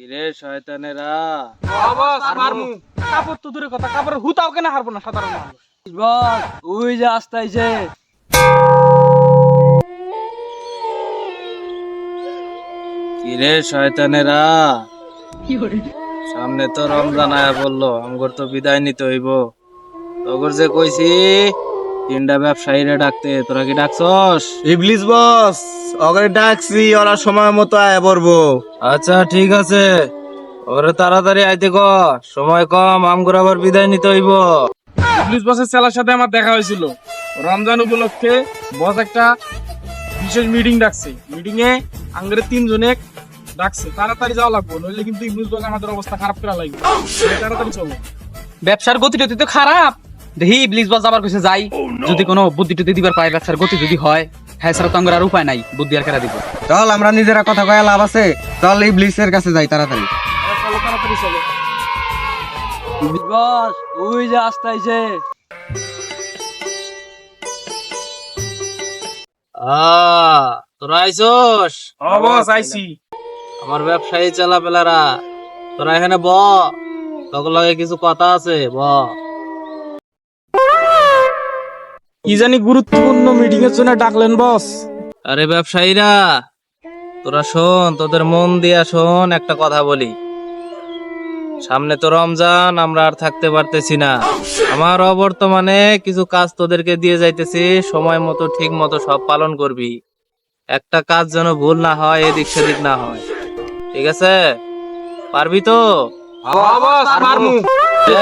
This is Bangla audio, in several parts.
রে শয়তানেরা, বস মারমু। কাপড় তো দূরে কথা, কাপড়ের হুতাও কেন হারবো না সাধারণ মানুষ। বস ওই যে আসতাইছে। কি রে শয়তানেরা, সামনে তো রমজান আয়া বললো, আমগর তো বিদায় নিতে হইব। তোগর যে কইছি তিনটা ব্যবসায়ীরে ডাকতে, তোরা কি ডাকছস? ইবলিস বস, ওকে ডাকছি, ওরা সময় মতো আয় পড়বো। আচ্ছা ঠিক আছে, ওরে তাড়াতাড়ি আইতে ক, সময় কম, আমগর আবার বিদায় নিতে হইব। পুলিশ বসের ছেলের সাথে আমার দেখা হয়েছিল। রমজান উপলক্ষে বস একটা বিশেষ মিটিং ডাকছে। মিটিং এ আঙ্গরে 3 জনে ডাকছে, তাড়াতাড়ি যাওয়া লাগবে, নইলে কিন্তু ইংলিশ বস আমাদের অবস্থা খারাপ করা লাগবে। তাড়াতাড়ি চলো। ব্যবসার গতি টতি তো খারাপ, দেখি ইবলিস বস আবার কইছে যাই, যদি কোনো বুদ্ধি টুদ্ধি দিবার পাই, ব্যবসার গতি যদি হয়, হ্যাঁ স্যার তো আমার আর উপায় নাই, বুদ্ধি আর কেরা দিব। চল আমরা নিজেরা কথা কয়ে লাভ আছে, চল ইবলিসের কাছে যাই তাড়াতাড়ি। চলো তাড়াতাড়ি চলো। বস ওই যে আসতাইছে। তোরা আইছস? বস আইছি। আমার ব্যবসায়ী চালাপেলারা, তোরা এখানে ব, তোর লগে কিছু কথা আছে, ব। কি জানি গুরুত্বপূর্ণ মিটিং এর জন্য ডাকলেন বস? আরে ব্যবসায়ীরা, তোরা শোন, তোদের মন দিয়া শোন, একটা কথা বলি। সামনে তো রমজান, আমরা আর থাকতে পারতেছি না। আমার অবর্তমানে কিছু কাজ তোদেরকে দিয়ে যাইতেছি, সময় মতো ঠিক মতো সব পালন করবি। একটা কাজ যেন ভুল না হয়, এদিক সেদিক না হয়, ঠিক আছে? পারবি তো? বস মারমু।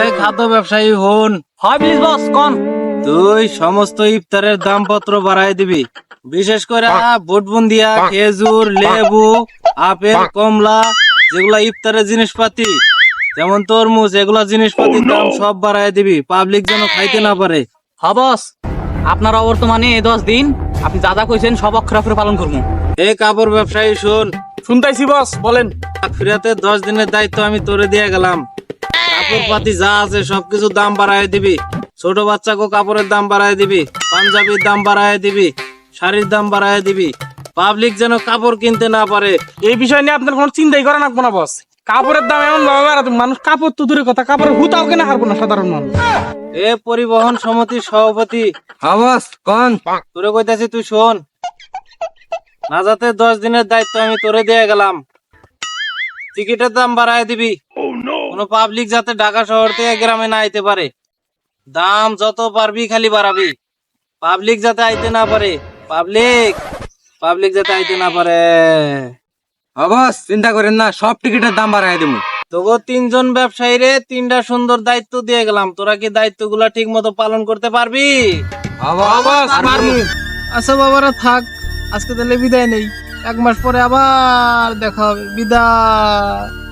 এই খাদ্য ব্যবসায়ী হন, হয় প্লিজ বস কোন। তুই সমস্ত ইফতারের দামপত্র বাড়াই দিবি, বিশেষ করে বুটবুন্দিয়া, খেজুর, লেবু, আপেল, কমলা, যেগুলা ইফতারের জিনিসপাতি, যেমন তরমুজ, এগুলা জিনিসপাতির দাম সব বাড়াই দিবি, পাবলিক যেন খাইতে না পারে। হ্যাঁ বস, আপনার অবর্তমানে এই 10 দিন আপনি যা যা কইছেন সব অক্ষরে অক্ষরে পালন করবো। এই কাপড় ব্যবসায়ী শোন, শুনতাইছি বস, বলেন। ফিরাতে 10 দিনের দায়িত্ব আমি তোরে দিয়ে গেলাম। কাপড় পাতি যা আছে সবকিছু দাম বাড়াই দিবি, ছোট বাচ্চাকে কাপড়ের দাম বাড়াই দিবি, পাঞ্জাবির দাম বাড়াই দিবি, শাড়ির দাম বাড়াই দিবি, পাবলিক যেন কাপড় কিনতে না পারে। এই বিষয় নিয়ে আপনার কোনো চিন্তাই করা লাগবো না বস। কাপড়ের দাম এমন ভাবে বাড়াতে, মানুষ কাপড় তো দূরে কথা, কাপড়ের হুতাও কেন হারবো না সাধারণ মানুষ। এ পরিবহন সমিতির সভাপতি, হ্যাঁ বস কোন। তোরে কইতাছি, তুই শোন। নাজাতে 10 দিনের দায়িত্ব আমি তোরে দিয়ে গেলাম, টিকিটের দাম বাড়ায় দিবি, কোন পাবলিক যাতে ঢাকা শহর থেকে গ্রামে না আইতে পারে। দাম যত পারবি খালি বাড়াবি, পাবলিক যাতে আইতে না পারে, পাবলিক যাতে আইতে না পারে। হ্যাঁ বস চিন্তা করেন না, সব টিকিটের দাম বাড়াই দেবো। তোগো 3 জন ব্যবসায়ীরে 3টা সুন্দর দায়িত্ব দিয়ে গেলাম, তোরা কি দায়িত্বগুলা ঠিক মতো পালন করতে পারবি? বস মারমু। আচ্ছা বাবারা থাক, আজকে তাহলে বিদায় নেই, 1 মাস পরে আবার দেখা হবে, বিদায়।